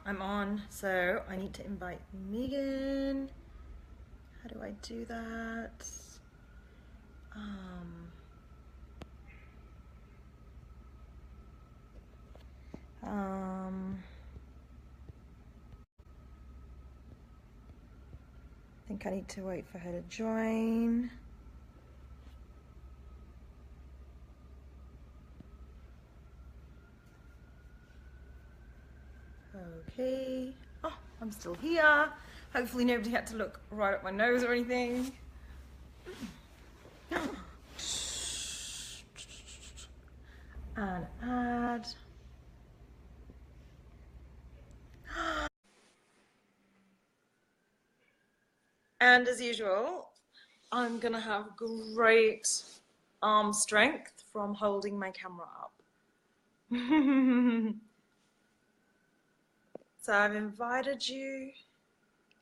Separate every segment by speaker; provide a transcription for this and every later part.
Speaker 1: I'm on, so I need to invite Megan. How do I do that? Um, um, I think I need to wait for her to join. Okay. Oh, I'm still here. Hopefully nobody had to look right up my nose or anything. And add. And as usual, I'm gonna have great arm strength from holding my camera up. So I've invited you.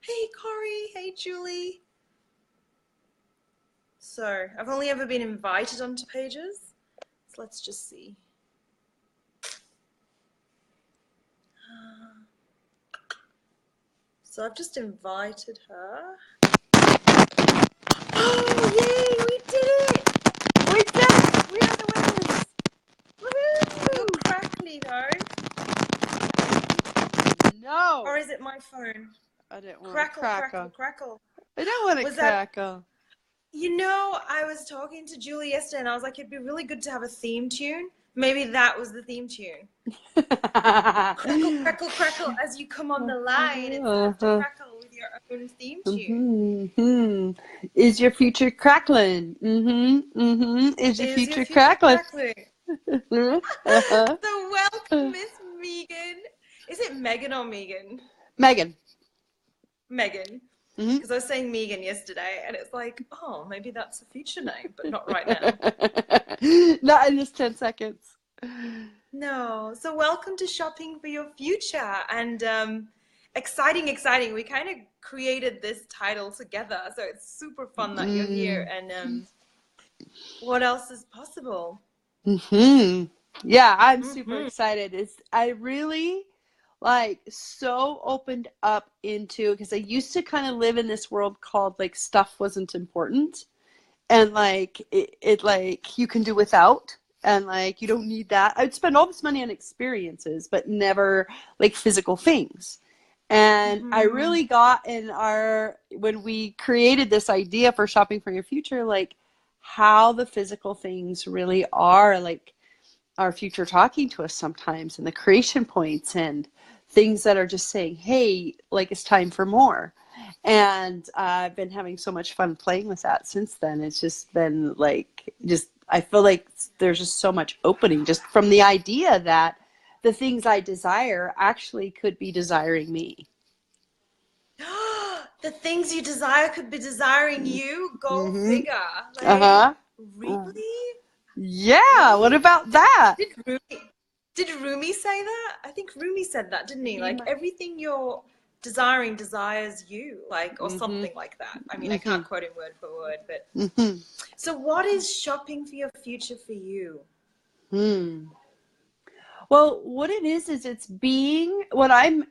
Speaker 1: Hey Corey, hey Julie. So I've only ever been invited onto pages. So let's just see. So I've just invited her. Oh, yay, we did it! We did it! We are the winners! Woohoo! You're crackly though.
Speaker 2: No!
Speaker 1: Or is it my phone?
Speaker 2: I didn't want
Speaker 1: Crackle,
Speaker 2: to crackle.
Speaker 1: crackle, crackle.
Speaker 2: I don't want to
Speaker 1: Was that-
Speaker 2: crackle.
Speaker 1: You know, I was talking to Julie yesterday and I was like, it'd be really good to have a theme tune. Maybe that was the theme tune. Crackle, crackle, crackle as you come on the line. It starts to crackle with your own theme tune.
Speaker 2: Is your future crackling? Is your future crackling?
Speaker 1: The welcome, Miss Megan. Is it Megan or Megan?
Speaker 2: Megan.
Speaker 1: Megan. Because I was saying Megan yesterday, and it's like, oh, maybe that's a future name, but not right now.
Speaker 2: Not in just 10 seconds.
Speaker 1: No. So welcome to Shopping for Your Future. And exciting. We kind of created this title together, so it's super fun that you're here. And what else is possible?
Speaker 2: Yeah, I'm super excited. I really so opened up into, because I used to kind of live in this world called like stuff wasn't important, and like it like you can do without, and like you don't need that. I'd spend all this money on experiences but never like physical things. And I really got in when we created this idea for Shopping for Your Future, like how the physical things really are like our future talking to us sometimes, and the creation points and things that are just saying, hey, like it's time for more. And I've been having so much fun playing with that since then. It's just been like, I feel like there's just so much opening just from the idea that the things I desire actually could be desiring me.
Speaker 1: The things you desire could be desiring you. Go figure. Like, really?
Speaker 2: Yeah. What about that?
Speaker 1: Did Rumi say that? I think Rumi said that, didn't he? Like everything you're desiring desires you, like, or something like that. I mean, I can't quote him word for word, but so what is Shopping for Your Future for you?
Speaker 2: Well, what it is it's being what I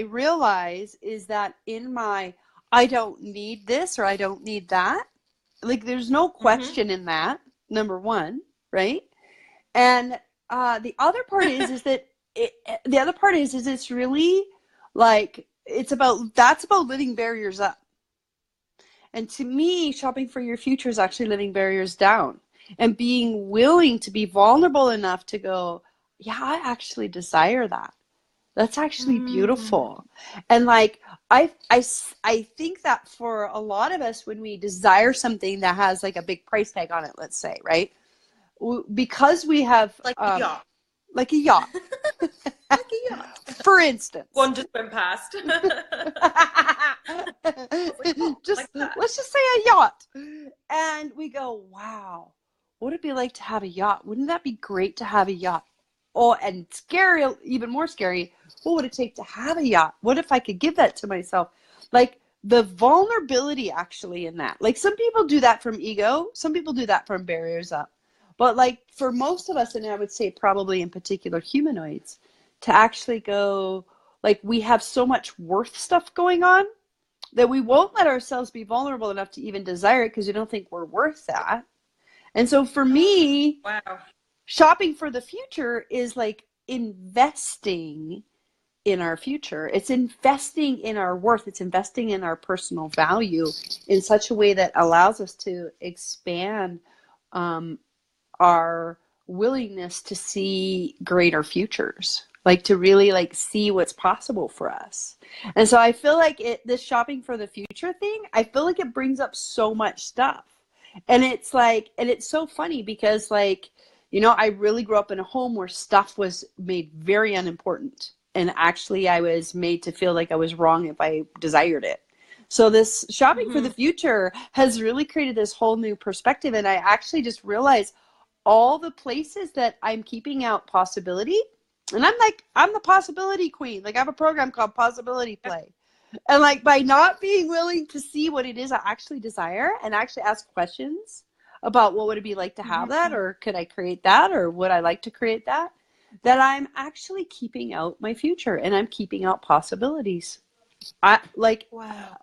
Speaker 2: realize is that in my I don't need this or I don't need that. Like there's no question in that, number one, right? And the other part is that it's really like that's about living barriers up. And to me, Shopping for Your Future is actually living barriers down and being willing to be vulnerable enough to go, yeah, I actually desire that. That's actually beautiful. And like I think that for a lot of us, when we desire something that has like a big price tag on it, let's say, right? Because we have
Speaker 1: like a yacht.
Speaker 2: Like a yacht.
Speaker 1: Like a yacht.
Speaker 2: For instance.
Speaker 1: One just went past.
Speaker 2: Let's just say a yacht. And we go, wow, what would it be like to have a yacht? Wouldn't that be great to have a yacht? Oh, and scary, even more scary, what would it take to have a yacht? What if I could give that to myself? Like the vulnerability actually in that. Like some people do that from ego. Some people do that from barriers up. But like for most of us, and I would say probably in particular humanoids, to actually go, like, we have so much worth stuff going on that we won't let ourselves be vulnerable enough to even desire it because we don't think we're worth that. And so for me,
Speaker 1: Wow.
Speaker 2: shopping for the future is like investing in our future. It's investing in our worth. It's investing in our personal value in such a way that allows us to expand our willingness to see greater futures, like to really like see what's possible for us. And so I feel like this shopping for the future thing, I feel like it brings up so much stuff. And it's like, and it's so funny because like, you know, I really grew up in a home where stuff was made very unimportant. And actually I was made to feel like I was wrong if I desired it. So this shopping for the future has really created this whole new perspective. And I actually just realized all the places that I'm keeping out possibility. And I'm the possibility queen. Like I have a program called Possibility Play. And like by not being willing to see what it is I actually desire and actually ask questions about what would it be like to have that, or could I create that, or would I like to create that, that I'm actually keeping out my future and I'm keeping out possibilities.
Speaker 1: Wow.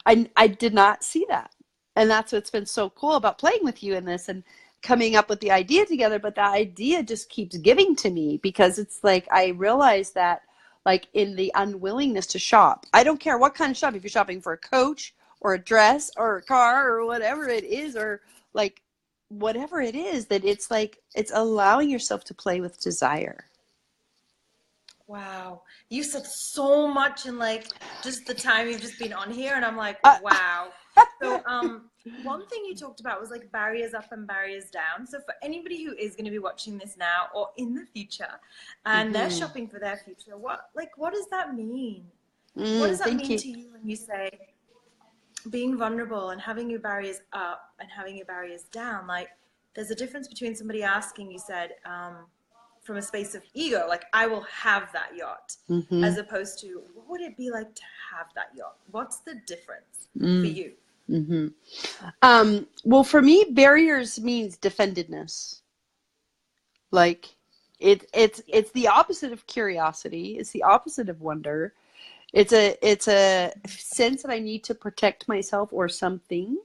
Speaker 2: I did not see that. And that's what's been so cool about playing with you in this and coming up with the idea together. But that idea just keeps giving to me because it's like I realize that like in the unwillingness to shop, I don't care what kind of shop, if you're shopping for a coach or a dress or a car or whatever it is, or like whatever it is, that it's like it's allowing yourself to play with desire.
Speaker 1: Wow. You said so much in like just the time you've just been on here, and I'm like, wow. So, one thing you talked about was like barriers up and barriers down. So for anybody who is going to be watching this now or in the future and they're shopping for their future, what does that mean? What does that
Speaker 2: Thank
Speaker 1: mean
Speaker 2: you.
Speaker 1: to you when you say being vulnerable and having your barriers up and having your barriers down? Like there's a difference between somebody asking, you said, from a space of ego, like I will have that yacht, as opposed to what would it be like to have that yacht? What's the difference for you?
Speaker 2: Well, for me, barriers means defendedness. Like it's the opposite of curiosity. It's the opposite of wonder. It's a sense that I need to protect myself or something,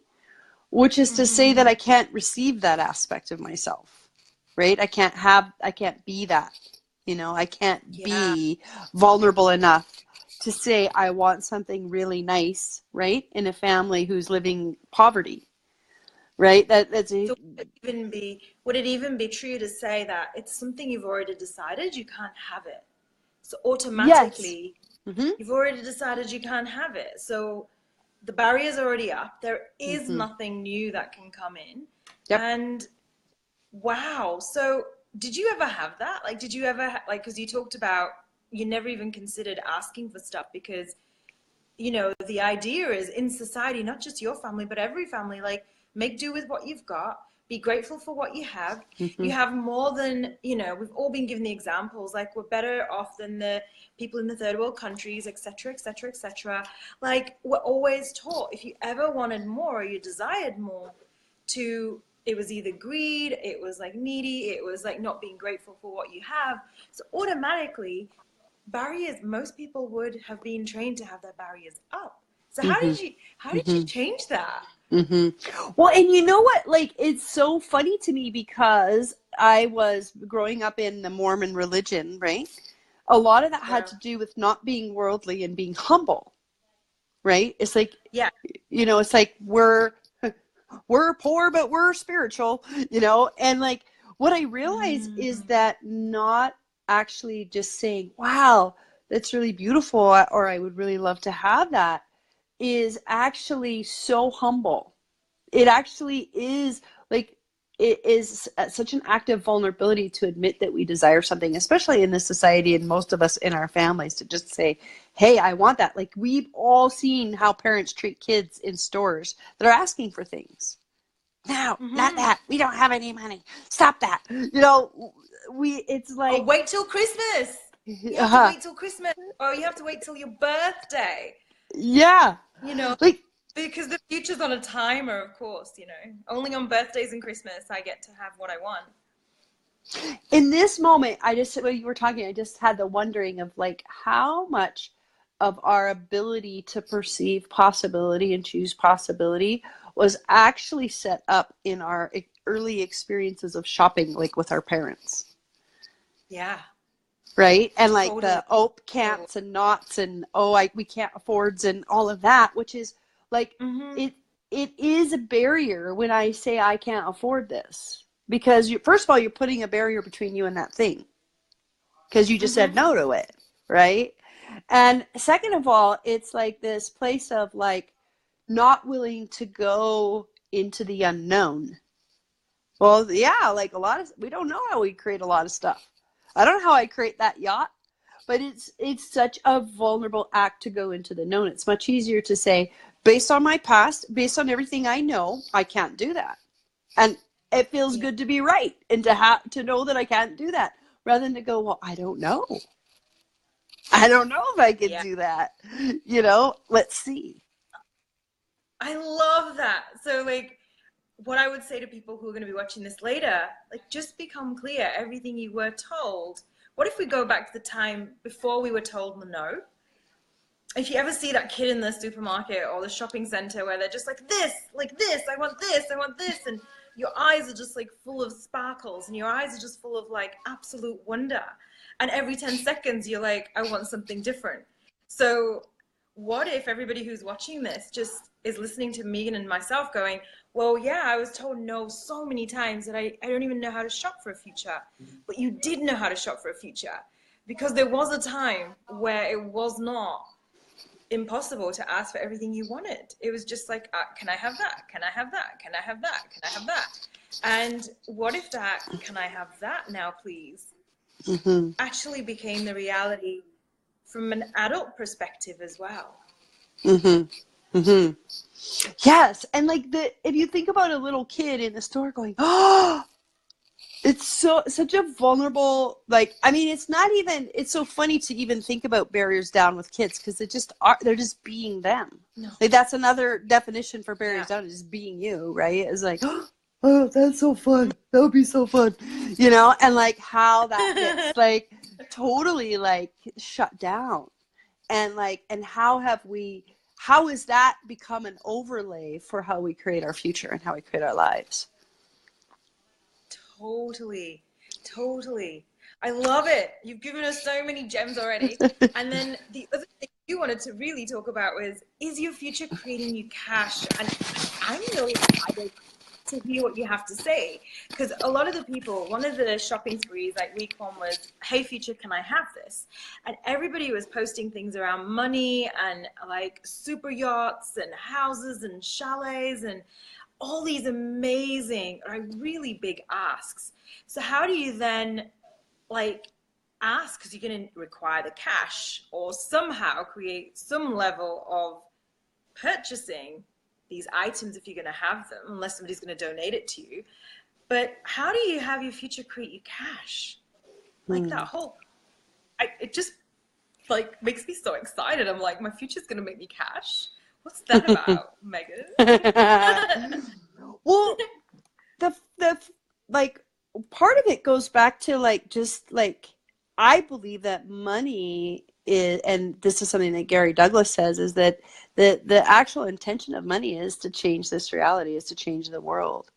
Speaker 2: which is to say that I can't receive that aspect of myself, right? I can't be that, you know, I can't
Speaker 1: Yeah.
Speaker 2: be vulnerable enough to say I want something really nice, right? In a family who's living poverty, right?
Speaker 1: So would it even be true to say that it's something you've already decided you can't have it? So
Speaker 2: Yes.
Speaker 1: automatically you've already decided you can't have it. So the barrier's already up. There is nothing new that can come in.
Speaker 2: Yep.
Speaker 1: And wow. So did you ever have that? Like, did you ever, like, because you talked about you never even considered asking for stuff because, you know, the idea is in society, not just your family, but every family, like, make do with what you've got. Be grateful for what you have. You have more than, you know, we've all been given the examples, like we're better off than the people in the third world countries, et cetera, et cetera, et cetera. Like we're always taught if you ever wanted more or you desired more to, it was either greed, it was like needy, it was like not being grateful for what you have. So automatically barriers, most people would have been trained to have their barriers up. So how did you change that?
Speaker 2: Well, and you know what? Like, it's so funny to me because I was growing up in the Mormon religion, right? A lot of that had
Speaker 1: Wow.
Speaker 2: to do with not being worldly and being humble, right? It's like,
Speaker 1: Yeah.
Speaker 2: you know, it's like we're poor, but we're spiritual, you know? And like, what I realize is that not actually just saying, wow, that's really beautiful, or I would really love to have that, is actually so humble. It actually is like, it is such an act of vulnerability to admit that we desire something, especially in this society and most of us in our families, to just say, hey, I want that. Like we've all seen how parents treat kids in stores that are asking for things. No, not that. We don't have any money. Stop that. You know, it's
Speaker 1: Oh,
Speaker 2: like,
Speaker 1: wait till Christmas. You have to wait till Christmas, or you have to wait till your birthday.
Speaker 2: yeah,
Speaker 1: You know,
Speaker 2: like,
Speaker 1: because the future's on a timer, of course, you know. Only on birthdays and Christmas I get to have what I want.
Speaker 2: In this moment, when you were talking, I just had the wondering of like how much of our ability to perceive possibility and choose possibility was actually set up in our early experiences of shopping, like with our parents.
Speaker 1: Yeah.
Speaker 2: Right? And like
Speaker 1: Totally.
Speaker 2: the can'ts and nots and we can't affords and all of that, which is like it is a barrier when I say I can't afford this. Because first of all, you're putting a barrier between you and that thing. Because you just said no to it, right? And second of all, it's like this place of like not willing to go into the unknown. Well, yeah, like we don't know how we create a lot of stuff. I don't know how I create that yacht, but it's such a vulnerable act to go into the known. It's much easier to say, based on my past, based on everything I know, I can't do that. And it feels good to be right and to know that I can't do that, rather than to go, well, I don't know. I don't know if I can do that. Let's see.
Speaker 1: I love that. So like what I would say to people who are going to be watching this later, like just become clear everything you were told. What if we go back to the time before we were told no? If you ever see that kid in the supermarket or the shopping center where they're just like this, I want this, I want this, and your eyes are just like full of sparkles and your eyes are just full of like absolute wonder. And every 10 seconds you're like, I want something different. So what if everybody who's watching this just is listening to Megan and myself going, well, yeah, I was told no so many times that I don't even know how to shop for a future. But you did know how to shop for a future, because there was a time where it was not impossible to ask for everything you wanted. It was just like, can I have that? Can I have that? Can I have that? Can I have that? And what if that, can I have that now, please, actually became the reality from an adult perspective as well?
Speaker 2: Yes. And like if you think about a little kid in the store going, oh, it's such a vulnerable, like, I mean, it's so funny to even think about barriers down with kids, because they're just being them.
Speaker 1: No.
Speaker 2: Like that's another definition for barriers down, is just being you, right? It's like, oh, that's so fun. That would be so fun. And like how that gets like totally like shut down. And like, and how has that become an overlay for how we create our future and how we create our lives?
Speaker 1: Totally. I love it. You've given us so many gems already. And then the other thing you wanted to really talk about was, is your future creating you cash? And I'm really excited to hear what you have to say, because a lot of the people, one of the shopping sprees like week one was, hey future, can I have this? And everybody was posting things around money and like super yachts and houses and chalets and all these amazing, really big asks. So how do you then like ask, because you're going to require the cash, or somehow create some level of purchasing these items if you're going to have them, unless somebody's going to donate it to you. But how do you have your future create you cash? Like that whole, it just like makes me so excited. I'm like, my future's going to make me cash. What's that about, Megan?
Speaker 2: Well, the like part of it goes back to like just like, I believe that money is, and this is something that Gary Douglas says, is that the actual intention of money is to change this reality, is to change the world.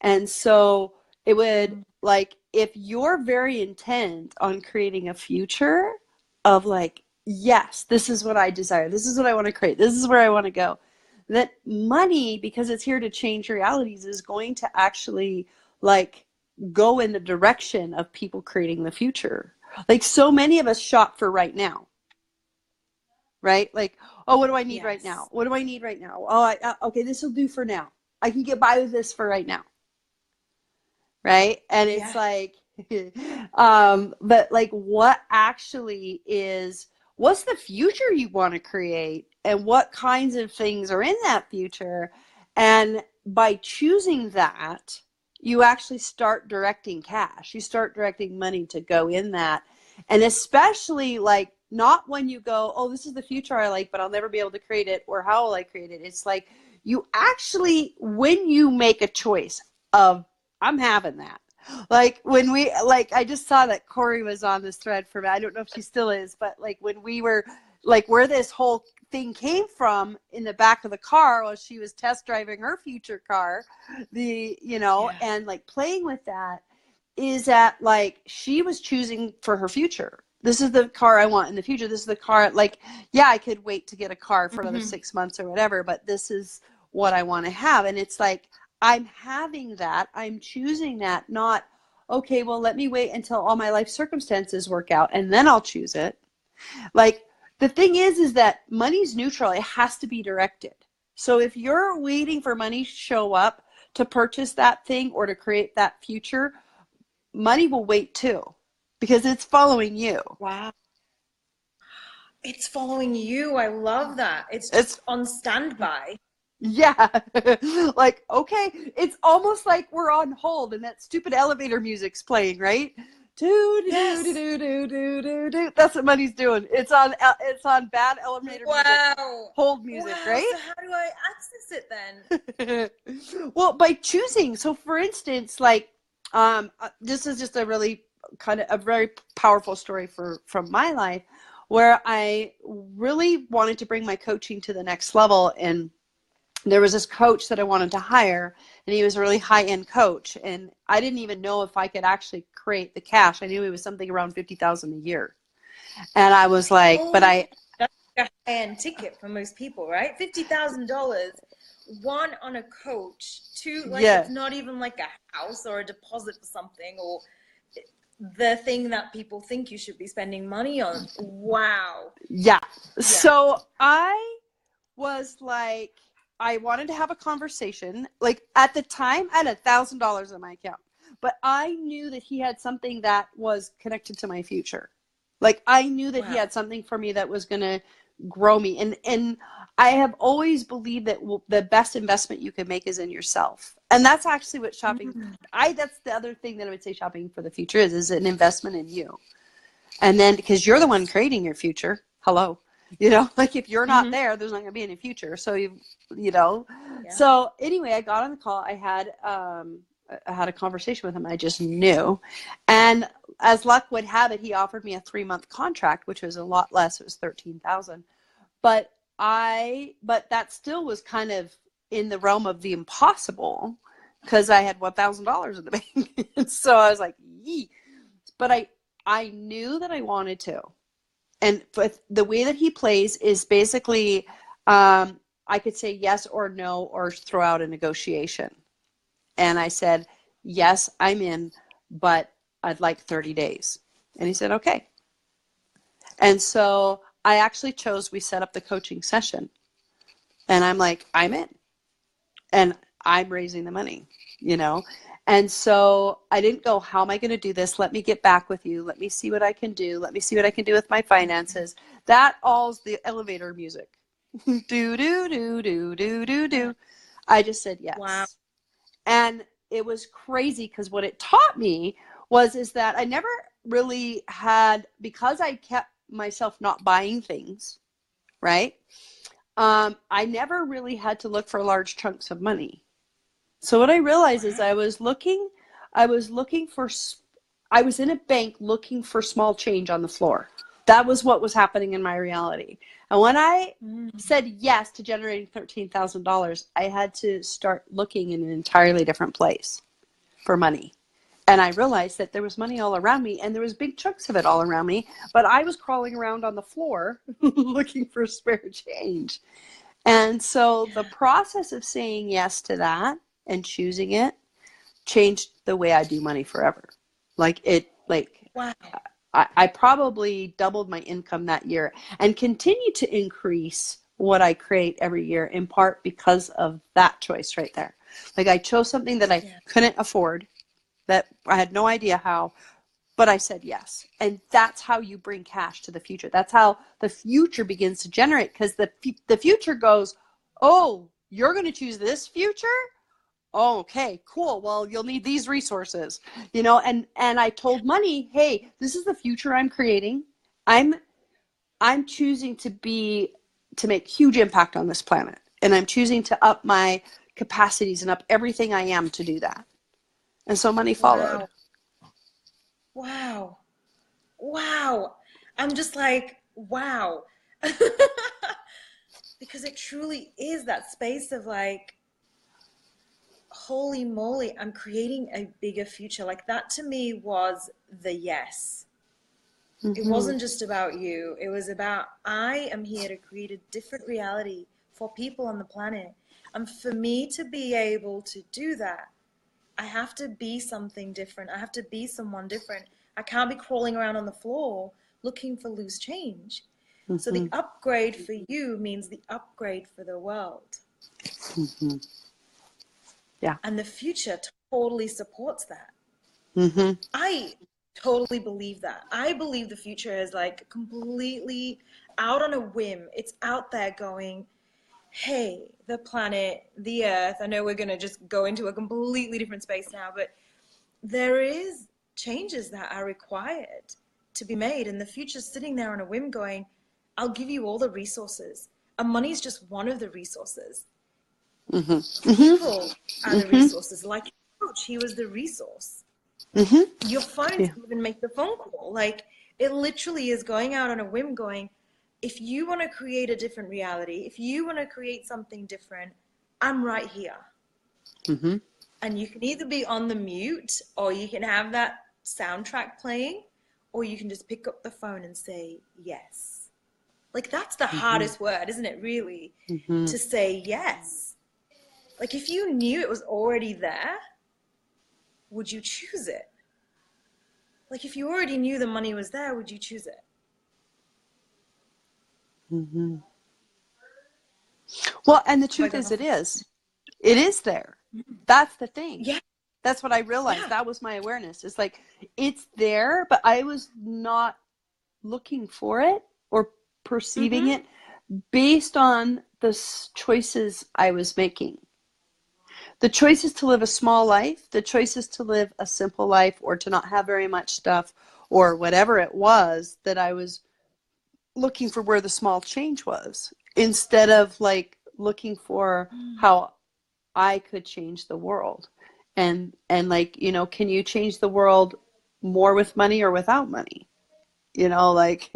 Speaker 2: And so it would, like, if you're very intent on creating a future of like, yes, this is what I desire, this is what I want to create, this is where I want to go, that money, because it's here to change realities, is going to actually like go in the direction of people creating the future. Like so many of us shop for right now, right? Like, oh, what do I need right now? What do I need right now? Oh, okay, this will do for now. I can get by with this for right now. Right? And it's like, but like what actually is, what's the future you want to create, and what kinds of things are in that future? And by choosing that, you actually start directing cash. You start directing money to go in that. And especially like, not when you go, oh, this is the future I like, but I'll never be able to create it, or how will I create it? It's like, you actually, when you make a choice of, I'm having that, Like when we, like, I just saw that Corey was on this thread for me. I don't know if she still is, but like when we were, like, where this whole thing came from in the back of the car while she was test driving her future car, and like playing with that is that, like, she was choosing for her future. This is the car I want in the future. This is the car, like, yeah, I could wait to get a car for another 6 months or whatever, but this is what I want to have. And it's like, I'm having that. I'm choosing that, not, okay, well, let me wait until all my life circumstances work out and then I'll choose it. Like, the thing is that money's neutral. It has to be directed. So if you're waiting for money to show up to purchase that thing or to create that future, money will wait too, because it's following you.
Speaker 1: Wow. It's following you. I love that. It's just on standby.
Speaker 2: Yeah. Like, okay, it's almost like we're on hold and that stupid elevator music's playing, right?
Speaker 1: Yes.
Speaker 2: That's what money's doing. It's on bad elevator music. Hold music, right?
Speaker 1: So how do I access it then?
Speaker 2: Well, by choosing. So for instance, like, this is just a really kind of a very powerful story from my life, where I really wanted to bring my coaching to the next level. And there was this coach that I wanted to hire, and he was a really high-end coach, and I didn't even know if I could actually create the cash. I knew it was something around $50,000 a year, and I was like,
Speaker 1: that's a high-end ticket for most people, right? $50,000, one, on a coach, two, like, it's not even like a house or a deposit for something, or the thing that people think you should be spending money on. Wow.
Speaker 2: Yeah. So I was like, I wanted to have a conversation. Like, at the time, I had $1,000 in my account, but I knew that he had something that was connected to my future. Like, I knew that he had something for me that was going to grow me. And I have always believed that the best investment you can make is in yourself. And that's actually what shopping, that's the other thing that I would say shopping for the future is an investment in you. And then, because you're the one creating your future. Hello. Like, if you're not there, there's not going to be any future. So, So anyway, I got on the call. I had a conversation with him. I just knew. And as luck would have it, he offered me a 3-month contract, which was a lot less. It was $13,000. But that still was kind of in the realm of the impossible, because I had $1,000 in the bank. And so I was like, yee. But I knew that I wanted to. And the way that he plays is basically, I could say yes or no, or throw out a negotiation. And I said, yes, I'm in, but I'd like 30 days. And he said, okay. And so I actually we set up the coaching session. And I'm like, I'm in. And I'm raising the money, And so I didn't go, how am I going to do this? Let me get back with you. Let me see what I can do. Let me see what I can do with my finances. That all's the elevator music. Do, do, do, do, do, do, do. I just said yes.
Speaker 1: Wow.
Speaker 2: And it was crazy, because what it taught me is that I never really had, because I kept myself not buying things, right? I never really had to look for large chunks of money. So what I realized is I was in a bank looking for small change on the floor. That was what was happening in my reality. And when I said yes to generating $13,000, I had to start looking in an entirely different place for money. And I realized that there was money all around me, and there was big chunks of it all around me, but I was crawling around on the floor looking for spare change. And so the process of saying yes to that and choosing it changed the way I do money forever. Wow. I probably doubled my income that year and continue to increase what I create every year, in part because of that choice right there. Like, I chose something that I couldn't afford, that I had no idea how, but I said yes. And that's how you bring cash to the future. That's how the future begins to generate, because the future goes, oh, you're going to choose this future? Oh, okay, cool. Well, you'll need these resources, and I told money, hey, this is the future I'm creating. I'm choosing to make huge impact on this planet. And I'm choosing to up my capacities and up everything I am to do that. And so money followed.
Speaker 1: Wow. Wow. Wow. I'm just like, wow. Because it truly is that space of like, holy moly, I'm creating a bigger future. Like that to me was the yes. It
Speaker 2: Mm-hmm.
Speaker 1: wasn't just about you. It was about, I am here to create a different reality for people on the planet. And for me to be able to do that, I have to be something different. I have to be someone different. I can't be crawling around on the floor looking for loose change. So the
Speaker 2: Mm-hmm.
Speaker 1: upgrade for you means the upgrade for the world.
Speaker 2: Mm-hmm. Yeah.
Speaker 1: And the future totally supports that.
Speaker 2: Mm-hmm.
Speaker 1: I totally believe that. I believe the future is like completely out on a whim. It's out there going, hey, the planet, the earth. I know we're going to just go into a completely different space now, but there is changes that are required to be made. And the future's sitting there on a whim going, I'll give you all the resources. And money's just one of the resources.
Speaker 2: Mm-hmm.
Speaker 1: People are the
Speaker 2: Mm-hmm.
Speaker 1: resources. Like your coach, he was the resource.
Speaker 2: Mm-hmm.
Speaker 1: Your phone
Speaker 2: Yeah.
Speaker 1: didn't even make the phone call. Like it literally is going out on a whim going, if you want to create a different reality, if you want to create something different, I'm right here.
Speaker 2: Mm-hmm.
Speaker 1: And you can either be on the mute or you can have that soundtrack playing or you can just pick up the phone and say yes. Like that's the
Speaker 2: Mm-hmm.
Speaker 1: hardest word, isn't it, really?
Speaker 2: Mm-hmm.
Speaker 1: To say yes. Like if you knew it was already there, would you choose it? Like if you already knew the money was there, would you choose it?
Speaker 2: Mm-hmm. Well, and the
Speaker 1: Have I
Speaker 2: truth
Speaker 1: gone
Speaker 2: is,
Speaker 1: off?
Speaker 2: it is there. That's the thing.
Speaker 1: Yeah,
Speaker 2: That's what I realized.
Speaker 1: yeah.
Speaker 2: That was my awareness. It's like, it's there, but I was not looking for it or perceiving
Speaker 1: Mm-hmm.
Speaker 2: it based on the choices I was making. The choices to live a small life, the choices to live a simple life, or to not have very much stuff, or whatever it was that I was looking for, where the small change was, instead of like looking for how I could change the world. And like, can you change the world more with money or without money? Like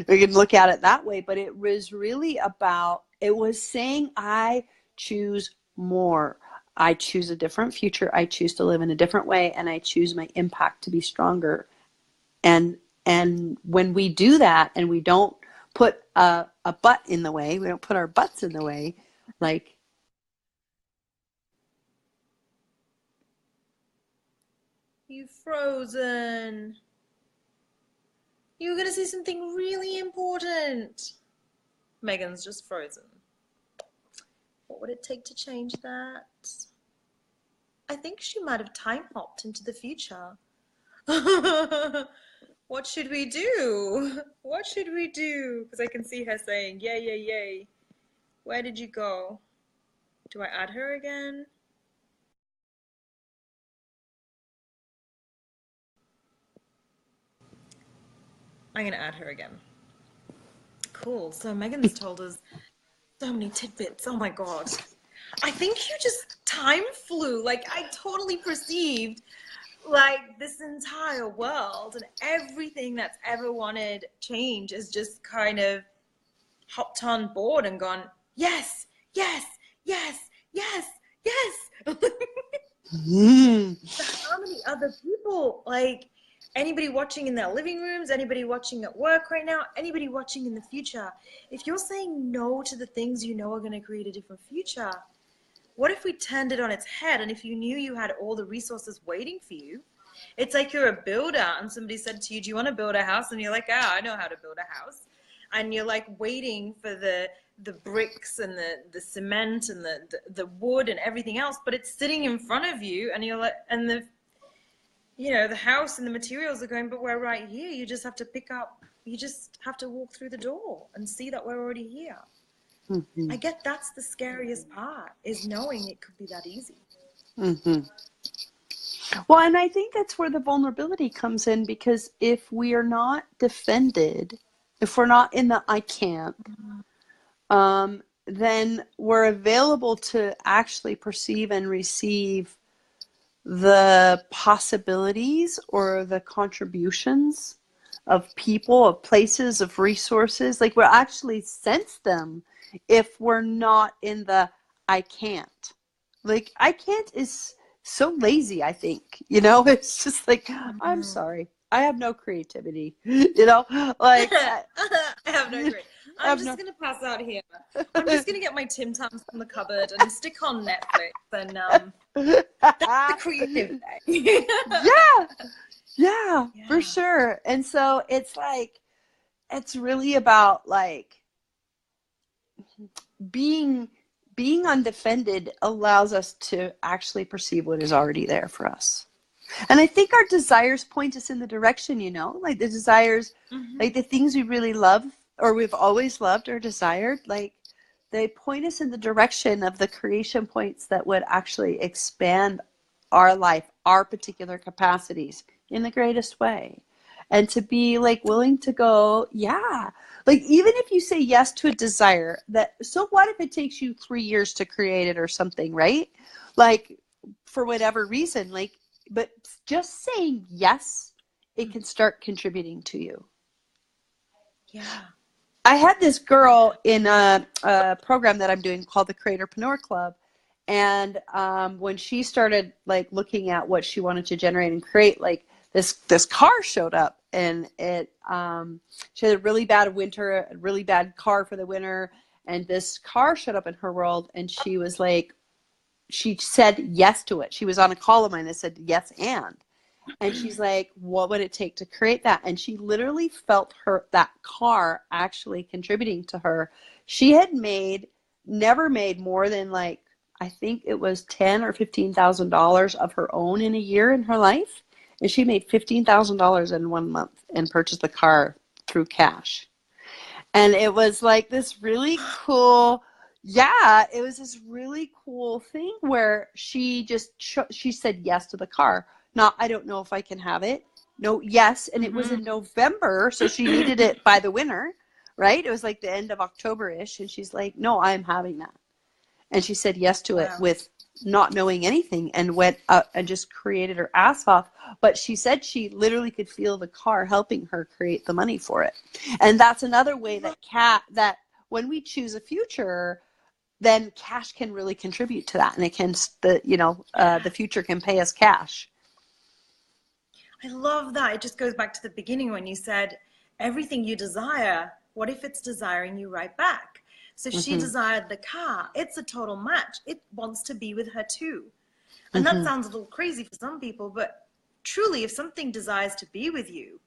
Speaker 2: we can look at it that way, but it was really about, it was saying, I choose more. I choose a different future. I choose to live in a different way, and I choose my impact to be stronger. And when we do that, and we don't put a butt in the way, we don't put our butts in the way, like,
Speaker 1: You've frozen. You were going to say something really important. Megan's just frozen. What would it take to change that? I think she might have time hopped into the future. What should we do? What should we do? Because I can see her saying, yay, yay, yay. Where did you go? Do I add her again? I'm going to add her again. Cool. So Megan's told us so many tidbits. Oh my God. I think you just time flew. Like I totally perceived like this entire world and everything that's ever wanted change is just kind of hopped on board and gone, yes, yes, yes, yes, yes. How many other people, like anybody watching in their living rooms, anybody watching at work right now, anybody watching in the future, if you're saying no to the things you know are going to create a different future, what if we turned it on its head? And if you knew you had all the resources waiting for you, it's like you're a builder and somebody said to you, do you want to build a house? And you're like, I know how to build a house. And you're like waiting for the bricks and the cement and the wood and everything else, but it's sitting in front of you, and you're like, and the house and the materials are going, but we're right here. You just have to you just have to walk through the door and see that we're already here.
Speaker 2: mm-hmm.
Speaker 1: I get that's the scariest part, is knowing it could be that easy.
Speaker 2: Mm-hmm. Well, and I think that's where the vulnerability comes in, because if we are not defended, if we're not in the I can't, then we're available to actually perceive and receive the possibilities or the contributions of people, of places, of resources. Like, we'll actually sense them if we're not in the I can't. Like, I can't is so lazy, I think. It's just like, I'm sorry. I have no creativity. Like,
Speaker 1: I have no great.
Speaker 2: I
Speaker 1: I'm
Speaker 2: have
Speaker 1: just
Speaker 2: no.
Speaker 1: gonna pass out here. I'm just gonna get my Tim Tams from the cupboard and stick on Netflix, and that's the creative day.
Speaker 2: Yeah, yeah, for
Speaker 1: Yeah.
Speaker 2: sure. And so it's like, it's really about like being undefended allows us to actually perceive what is already there for us. And I think our desires point us in the direction, like the desires, like the things we really love or we've always loved or desired, like they point us in the direction of the creation points that would actually expand our life, our particular capacities in the greatest way. And to be like willing to go, yeah, like even if you say yes to a desire that, so what if it takes you 3 years to create it or something, right? Like for whatever reason, like, but just saying yes, it can start contributing to you.
Speaker 1: Yeah.
Speaker 2: I had this girl in a program that I'm doing called the Creatorpreneur Club. And when she started like looking at what she wanted to generate and create, like this car showed up, and she had a really bad winter, a really bad car for the winter. And this car showed up in her world, and she was like, she said yes to it. She was on a call of mine that said yes and she's like, what would it take to create that? And she literally felt that car actually contributing to her. She had never made more than like, I think it was $10,000 or $15,000 of her own in a year in her life. And she made $15,000 in 1 month and purchased the car through cash. And it was like this really cool, it was this really cool thing where she said yes to the car. Now, I don't know if I can have it. No, yes. And it was in November, so she needed it by the winter, right? It was like the end of October-ish. And she's like, no, I'm having that. And she said yes to it with not knowing anything and went out and just created her ass off. But she said she literally could feel the car helping her create the money for it. And that's another way that when we choose a future, then cash can really contribute to that. And it can, the future can pay us cash.
Speaker 1: I love that. It just goes back to the beginning when you said everything you desire, what if it's desiring you right back? So if she desired the car, it's a total match. It wants to be with her too. And that sounds a little crazy for some people, but truly, if something desires to be with you,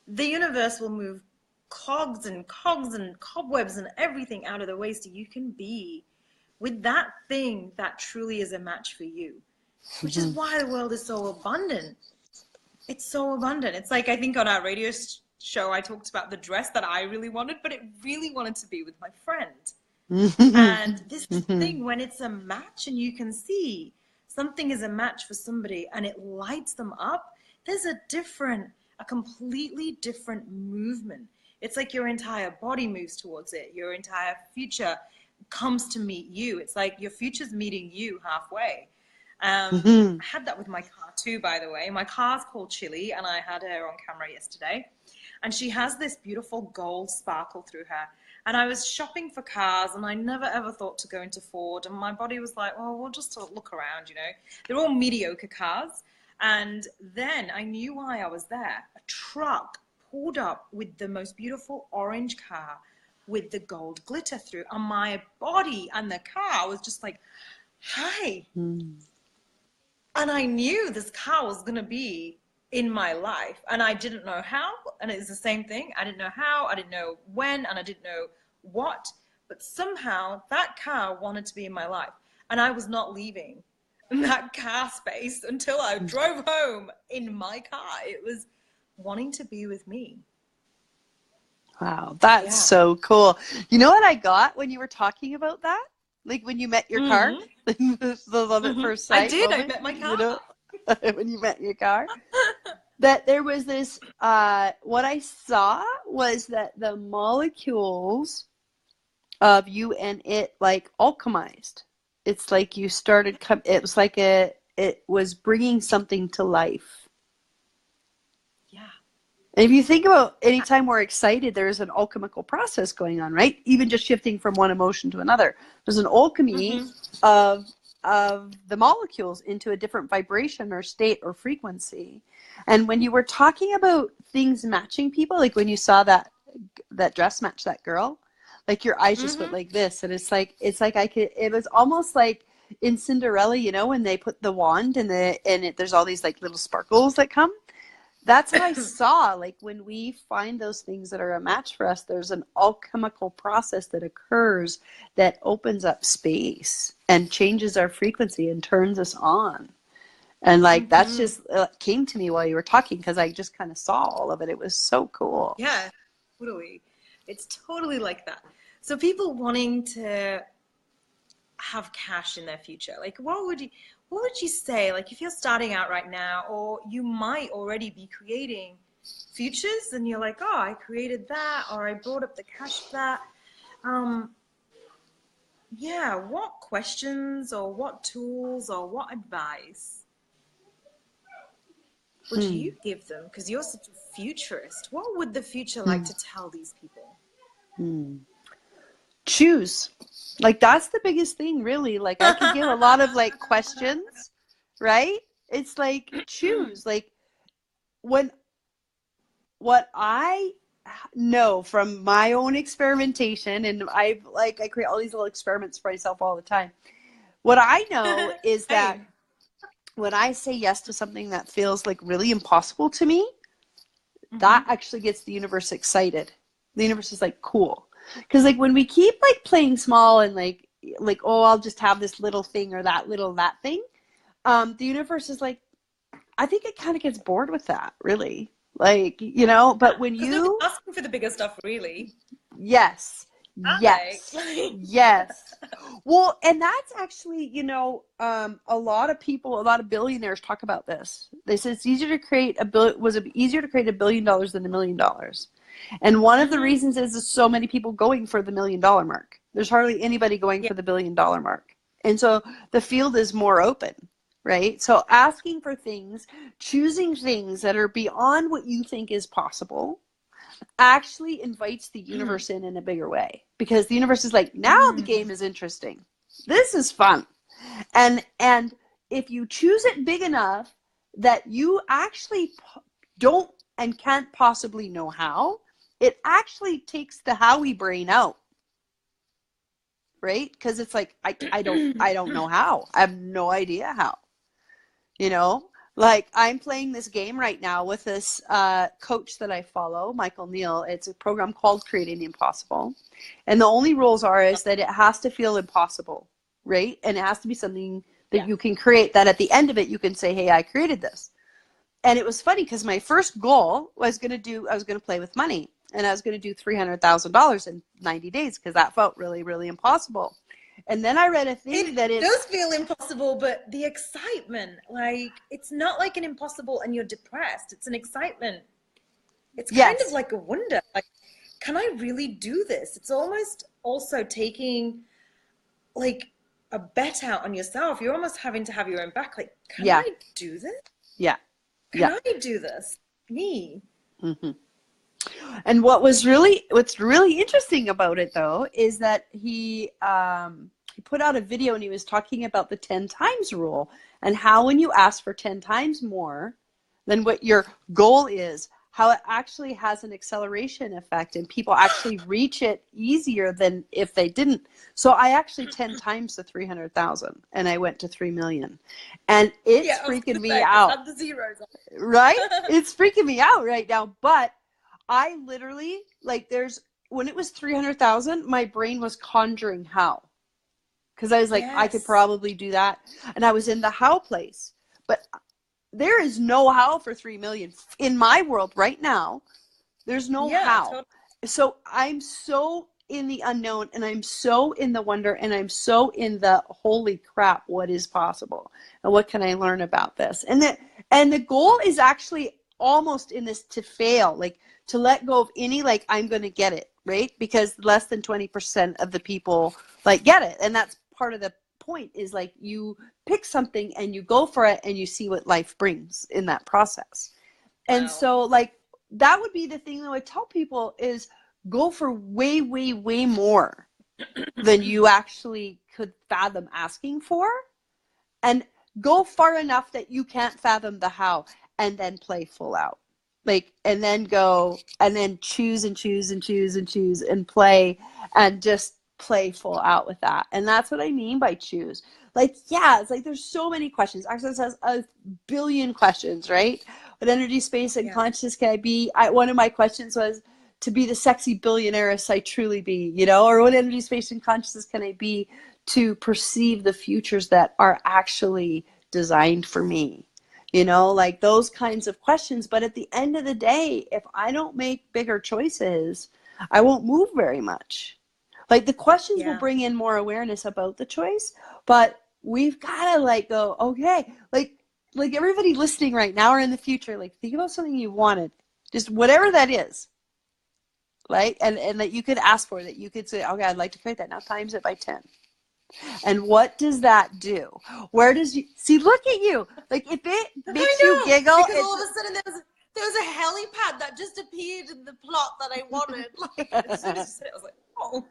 Speaker 1: the universe will move cogs and cobwebs and everything out of the way so you can be with that thing that truly is a match for you, which is why the world is so abundant. It's so abundant. It's like, I think on our radio show, I talked about the dress that I really wanted, but it really wanted to be with my friend. And this thing, when it's a match and you can see something is a match for somebody and it lights them up, there's a completely different movement. It's like your entire body moves towards it. Your entire future comes to meet you. It's like your future's meeting you halfway. I had that with my car too, by the way. My car's called Chili, and I had her on camera yesterday. And she has this beautiful gold sparkle through her. And I was shopping for cars, and I never ever thought to go into Ford. And my body was like, well, we'll just look around, They're all mediocre cars. And then I knew why I was there. A truck pulled up with the most beautiful orange car with the gold glitter through. And my body and the car was just like, hi. And I knew this car was going to be in my life, and I didn't know how. And it's the same thing. I didn't know how, I didn't know when, and I didn't know what, but somehow that car wanted to be in my life, and I was not leaving that car space until I drove home in my car. It was wanting to be with me.
Speaker 2: Wow, that's so cool. You know what I got when you were talking about that? Like when you met your car? The love at first sight
Speaker 1: I did.
Speaker 2: moment,
Speaker 1: I met my car.
Speaker 2: When you met your car? That there was this, what I saw was that the molecules of you and it like alchemized. It's like you started, it was like it it was bringing something to life.
Speaker 1: Yeah.
Speaker 2: And if you think about anytime we're excited, there's an alchemical process going on, right? Even just shifting from one emotion to another. There's an alchemy of the molecules into a different vibration or state or frequency. And when you were talking about things matching people, like when you saw that dress match that girl, like your eyes just went like this, and it's like it was almost like in Cinderella, you know, when they put the wand and there's all these like little sparkles that come. That's how I saw, like, when we find those things that are a match for us, there's an alchemical process that occurs that opens up space and changes our frequency and turns us on. And like, that's just came to me while you were talking, because I just kind of saw all of it. It was so cool.
Speaker 1: Yeah, totally. It's totally like that. So people wanting to have cash in their future, like what would you say, like if you're starting out right now, or you might already be creating futures and you're like, oh, I created that, or I brought up the cash for that. Yeah, what questions or what tools or what advice would you give them? Because you're such a futurist. What would the future like to tell these people?
Speaker 2: Choose. Like, that's the biggest thing, really. Like, I could give a lot of like questions, right? It's like, choose. Like, what I know from my own experimentation, and I create all these little experiments for myself all the time. What I know is that when I say yes to something that feels like really impossible to me, that actually gets the universe excited. The universe is like, cool. Because like when we keep like playing small and like, oh, I'll just have this little thing or that thing, the universe is like, I think it kind of gets bored with that, really. Like, you know, but when you
Speaker 1: asking for the bigger stuff, really.
Speaker 2: Yes. Yes. Well, and that's actually, you know, a lot of billionaires talk about this. They say it's easier to create easier to create $1 billion than $1 million. And one of the reasons is there's so many people going for the $1 million mark. There's hardly anybody going for the $1 billion mark. And so the field is more open, right? So asking for things, choosing things that are beyond what you think is possible, actually invites the universe in a bigger way, because the universe is like, now the game is interesting. This is fun. And if you choose it big enough that you actually don't and can't possibly know how, it actually takes the howie brain out. Right? Because it's like, I don't know how. I have no idea how. You know? Like, I'm playing this game right now with this coach that I follow, Michael Neal. It's a program called Creating the Impossible. And the only rules is that it has to feel impossible, right? And it has to be something that you can create, that at the end of it, you can say, hey, I created this. And it was funny because my first goal was I was going to play with money. And I was going to do $300,000 in 90 days because that felt really, really impossible. And then I read a thing that it
Speaker 1: does feel impossible, but the excitement, like, it's not like an impossible and you're depressed. It's an excitement. It's kind of like a wonder. Like, can I really do this? It's almost also taking like a bet out on yourself. You're almost having to have your own back. Like, can I do this?
Speaker 2: Yeah.
Speaker 1: Can I do this? Me.
Speaker 2: And what's really interesting about it, though, is that he put out a video and he was talking about the 10 times rule and how when you ask for 10 times more than what your goal is, how it actually has an acceleration effect and people actually reach it easier than if they didn't. So I actually 10 times the 300,000 and I went to 3 million. And it's freaking me out.
Speaker 1: The zeros.
Speaker 2: Right? It's freaking me out right now. But I literally, like, when it was 300,000, my brain was conjuring how. Because I was like, I could probably do that. And I was in the how place. But there is no how for 3 million. In my world right now, there's no how. Totally. So I'm so in the unknown, and I'm so in the wonder, and I'm so in the holy crap, what is possible? And what can I learn about this? And the goal is actually almost in this to fail, like to let go of any, like, I'm going to get it, right? Because less than 20% of the people like get it. And that's part of the point is like you pick something and you go for it and you see what life brings in that process. And
Speaker 1: Wow.
Speaker 2: so like that would be the thing that I would tell people is go for way, way, way more than you actually could fathom asking for, and go far enough that you can't fathom the how, and then play full out. Like, and then go and then choose and choose and choose and choose and play and just play full out with that. And that's what I mean by choose. Like, yeah, it's like there's so many questions. Access has a billion questions, right? What energy, space, and
Speaker 1: Yeah.
Speaker 2: consciousness can I be? One of my questions was to be the sexy billionairess I truly be, you know, or what energy, space, and consciousness can I be to perceive the futures that are actually designed for me? You know, like those kinds of questions. But at the end of the day, if I don't make bigger choices, I won't move very much. Like the questions will
Speaker 1: Yeah.
Speaker 2: bring in more awareness about the choice, but we've got to like go, okay, like everybody listening right now or in the future, like think about something you wanted, just whatever that is, right? And that you could ask for, that you could say, okay, I'd like to create that. Now times it by 10. And what does that do? Where does you see? Look at you. Like if it makes you
Speaker 1: I know,
Speaker 2: giggle,
Speaker 1: because all of a sudden there was a helipad that just appeared in the plot that I wanted. Like as soon as you said it, I was like, oh.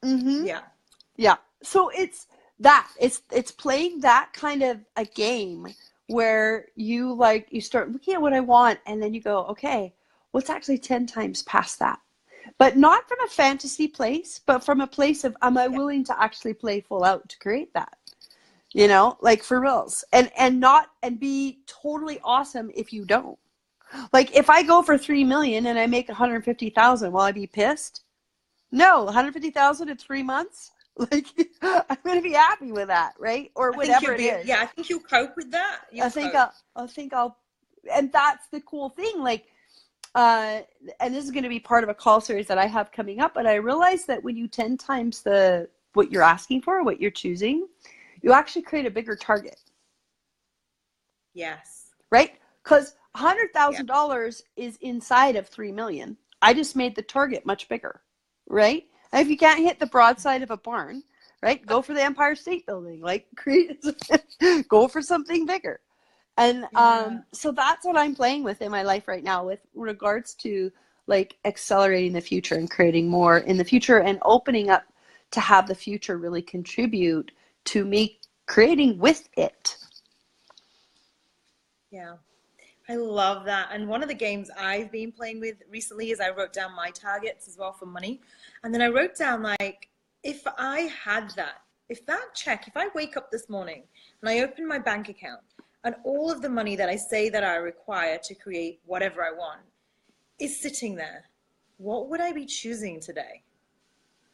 Speaker 2: mm-hmm.
Speaker 1: Yeah.
Speaker 2: Yeah. So it's that. It's playing that kind of a game where you like you start looking at what I want and then you go, okay, what's actually 10 times past that? But not from a fantasy place, but from a place of am I willing to actually play full out to create that? You know, like for reals. And not and be totally awesome if you don't. Like if I go for 3 million and I make 150,000, will I be pissed? No, 150,000 in 3 months? Like I'm going to be happy with that, right? Or whatever it is.
Speaker 1: Yeah, I think you'll cope with that.
Speaker 2: I think I'll and that's the cool thing, like and this is going to be part of a call series that I have coming up, but I realized that when you 10 times what you're asking for, what you're choosing, you actually create a bigger target.
Speaker 1: Yes.
Speaker 2: Right? Because $100,000 is inside of 3 million. I just made the target much bigger, right? And if you can't hit the broadside of a barn, right, go for the Empire State Building, like go for something bigger. And so that's what I'm playing with in my life right now with regards to like accelerating the future and creating more in the future and opening up to have the future really contribute to me creating with it.
Speaker 1: Yeah. I love that. And one of the games I've been playing with recently is I wrote down my targets as well for money. And then I wrote down like, if I had that, if I wake up this morning and I open my bank account and all of the money that I say that I require to create whatever I want is sitting there, what would I be choosing today?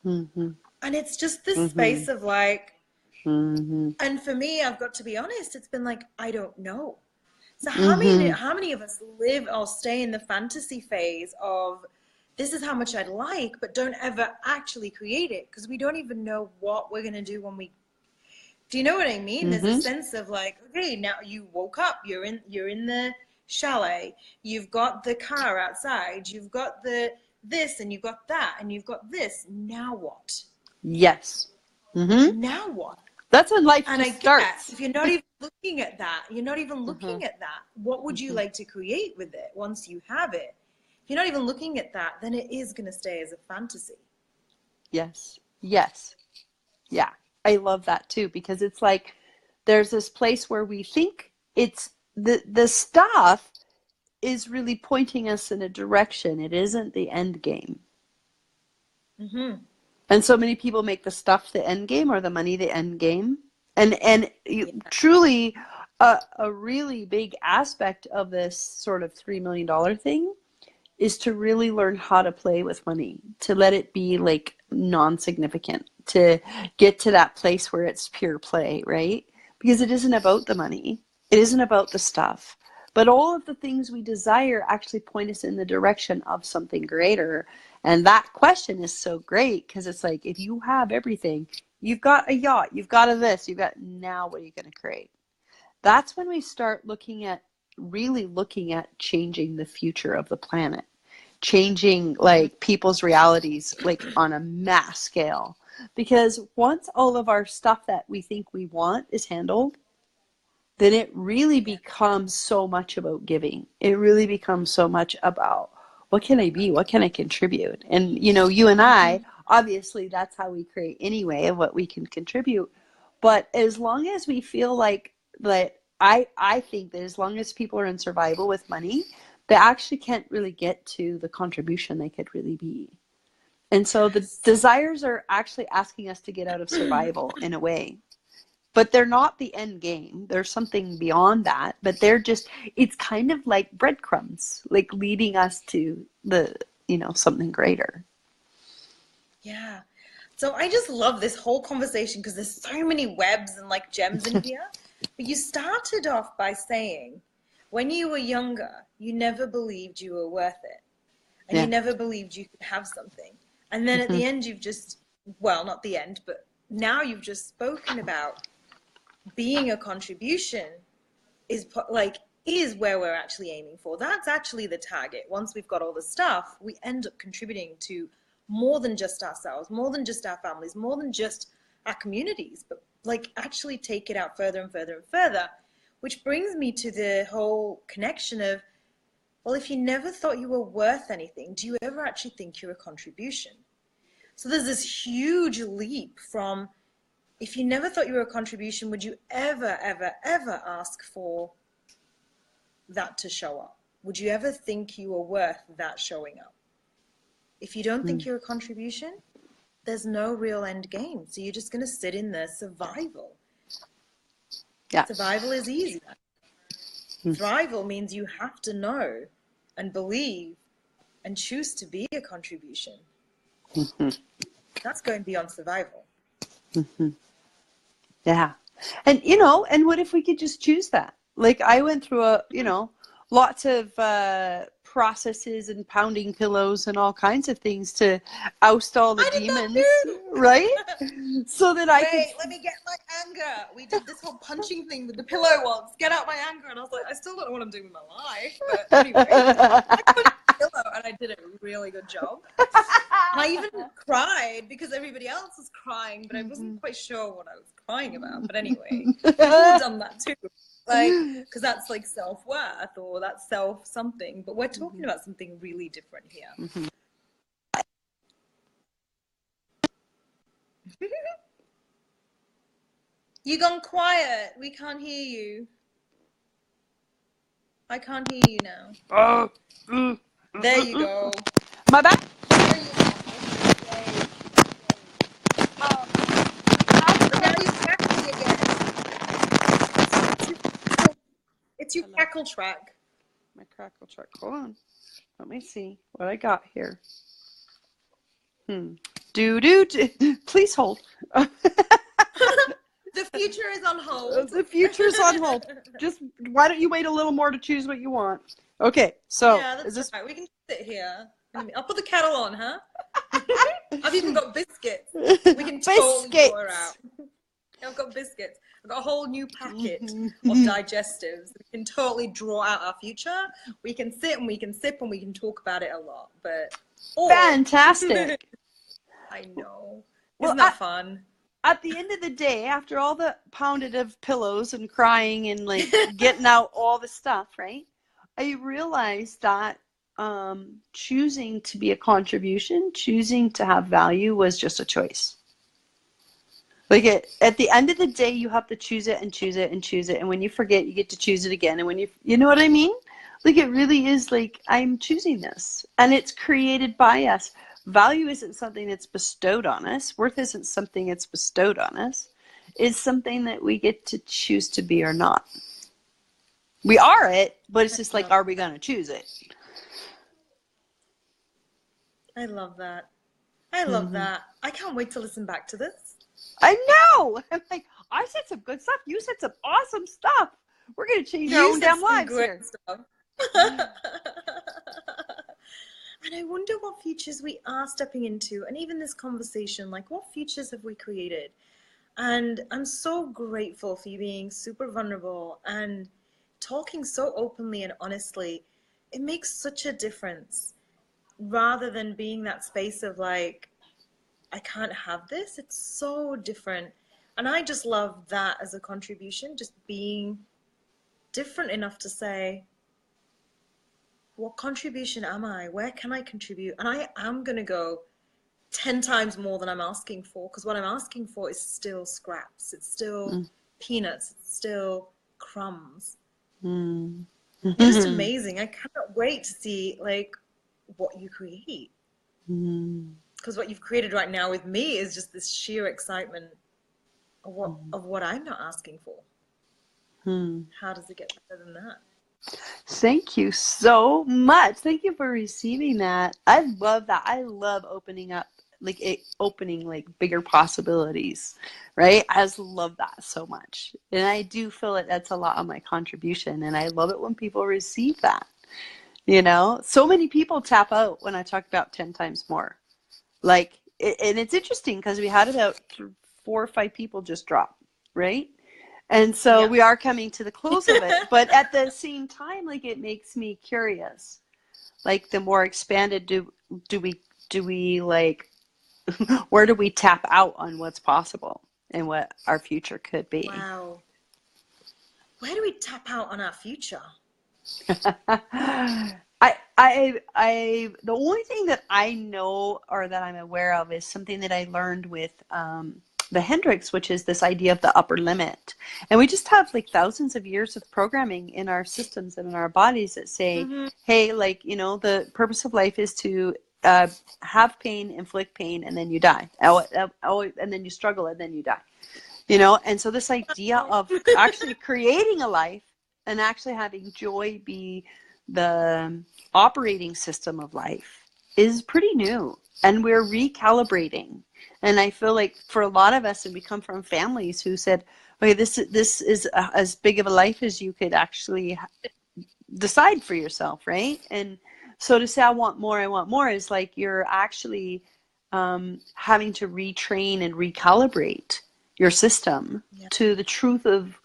Speaker 2: Mm-hmm.
Speaker 1: And it's just this space of like,
Speaker 2: Mm-hmm.
Speaker 1: and for me, I've got to be honest, it's been like, I don't know. So
Speaker 2: Mm-hmm.
Speaker 1: how many of us live or stay in the fantasy phase of this is how much I'd like, but don't ever actually create it because we don't even know what we're gonna do when we. Do you know what I mean? There's a sense of like, okay, now you woke up, you're in the chalet, you've got the car outside, you've got the this and you've got that and you've got this. Now what?
Speaker 2: Yes. Mm-hmm.
Speaker 1: Now what?
Speaker 2: That's when life
Speaker 1: And I
Speaker 2: just
Speaker 1: guess
Speaker 2: starts.
Speaker 1: if you're not even looking at that, what would you like to create with it once you have it? If you're not even looking at that, then it is going to stay as a fantasy.
Speaker 2: Yes. Yes. Yeah. I love that too, because it's like there's this place where we think it's the stuff is really pointing us in a direction. It isn't the end game.
Speaker 1: Mm-hmm.
Speaker 2: And so many people make the stuff the end game or the money the end game. And truly a really big aspect of this sort of $3 million thing is to really learn how to play with money, to let it be like non-significant, to get to that place where it's pure play, right? Because it isn't about the money. It isn't about the stuff. But all of the things we desire actually point us in the direction of something greater. And that question is so great because it's like, if you have everything, you've got a yacht, you've got a this, you've got, now what are you going to create? That's when we start really looking at changing the future of the planet, changing like people's realities, like on a mass scale. Because once all of our stuff that we think we want is handled, then it really becomes so much about giving. It really becomes so much about what can I be? What can I contribute? And, you know, you and I, obviously that's how we create anyway of what we can contribute. But as long as we feel like that, I think that as long as people are in survival with money, they actually can't really get to the contribution they could really be. And so the desires are actually asking us to get out of survival in a way. But they're not the end game. There's something beyond that. But they're just, it's kind of like breadcrumbs, like leading us to the, you know, something greater.
Speaker 1: Yeah. So I just love this whole conversation because there's so many webs and like gems in here. But you started off by saying, when you were younger, you never believed you were worth it. And you never believed you could have something. And then at the end, you've just, well, not the end, but now you've just spoken about being a contribution is where we're actually aiming for. That's actually the target. Once we've got all the stuff, we end up contributing to more than just ourselves, more than just our families, more than just our communities, but like actually take it out further and further and further, which brings me to the whole connection of, well, if you never thought you were worth anything, do you ever actually think you're a contribution? So there's this huge leap from, if you never thought you were a contribution, would you ever, ever, ever ask for that to show up? Would you ever think you were worth that showing up? If you don't think you're a contribution, there's no real end game. So you're just going to sit in the survival.
Speaker 2: Yeah.
Speaker 1: Survival is easy. Thrival means you have to know and believe and choose to be a contribution. That's going beyond survival.
Speaker 2: Yeah. And, you know, and what if we could just choose that? Like I went through lots of processes and pounding pillows and all kinds of things to oust all the demons, right? So that I could...
Speaker 1: let me get my anger. We did this whole punching thing with the pillow once. Get out my anger. And I was like, I still don't know what I'm doing with my life. But anyway, I punched the pillow and I did a really good job. And I even cried because everybody else was crying, but I wasn't quite sure what I was crying about. But anyway, people have done that too. Like, because that's like self-worth or that's self-something. But we're talking about something really different here. You gone quiet. We can't hear you. I can't hear you now. There you go.
Speaker 2: My back?
Speaker 1: There you go. But now you're crackling again. It's your crackle track.
Speaker 2: My crackle track. Hold on. Let me see what I got here. Please hold.
Speaker 1: The future is on hold.
Speaker 2: The future's on hold. Just why don't you wait a little more to choose what you want? Okay, so
Speaker 1: yeah, that's right. We can sit here. I'll put the kettle on, huh? I've even got biscuits. We can totally pour her out. I've got biscuits. I've got a whole new packet of digestives. We can totally draw out our future. We can sit and we can sip and we can talk about it a lot. But
Speaker 2: fantastic.
Speaker 1: I know. Isn't that fun?
Speaker 2: At the end of the day, after all the pounded of pillows and crying and like getting out all the stuff, right? I realized that choosing to be a contribution, choosing to have value was just a choice. Like at the end of the day, you have to choose it and choose it and choose it. And when you forget, you get to choose it again. And when you know what I mean? Like it really is like, I'm choosing this and it's created by us. Value isn't something that's bestowed on us. Worth isn't something that's bestowed on us. It's something that we get to choose to be or not. We are it, but it's just like, are we going to choose it?
Speaker 1: I love that. I love that. I can't wait to listen back to this.
Speaker 2: I know. I'm like, I said some good stuff. You said some awesome stuff. We're going to change our own damn lives here.
Speaker 1: Stuff. And I wonder what futures we are stepping into, and even this conversation, like what futures have we created? And I'm so grateful for you being super vulnerable and talking so openly and honestly. It makes such a difference rather than being that space of like, I can't have this. It's so different. And I just love that as a contribution, just being different enough to say, what contribution am I? Where can I contribute? And I am going to go 10 times more than I'm asking for, because what I'm asking for is still scraps. It's still peanuts. It's still crumbs.
Speaker 2: Mm.
Speaker 1: You're just amazing. I cannot wait to see like what you create. Because what you've created right now with me is just this sheer excitement of what I'm not asking for. How does it get better than that?
Speaker 2: Thank you so much. Thank you for receiving that. I love that. I love opening up, like opening like bigger possibilities, right? I just love that so much. And I do feel like that's a lot of my contribution. And I love it when people receive that. You know, so many people tap out when I talk about 10 times more. Like, and it's interesting because we had about 4 or 5 people just drop, right? And so we are coming to the close of it. But at the same time, like, it makes me curious. Like, the more expanded do we like, where do we tap out on what's possible and what our future could be?
Speaker 1: Wow. Where do we tap out on our future?
Speaker 2: The only thing that I know or that I'm aware of is something that I learned with the Hendricks, which is this idea of the upper limit. And we just have like thousands of years of programming in our systems and in our bodies that say, hey, like, you know, the purpose of life is to have pain, inflict pain, and then you die. And then you struggle, and then you die. You know, and so this idea of actually creating a life and actually having joy be the operating system of life is pretty new, and we're recalibrating. And I feel like for a lot of us, and we come from families who said, okay, this is as big of a life as you could actually decide for yourself, right? And so to say I want more is like you're actually having to retrain and recalibrate your system to the truth of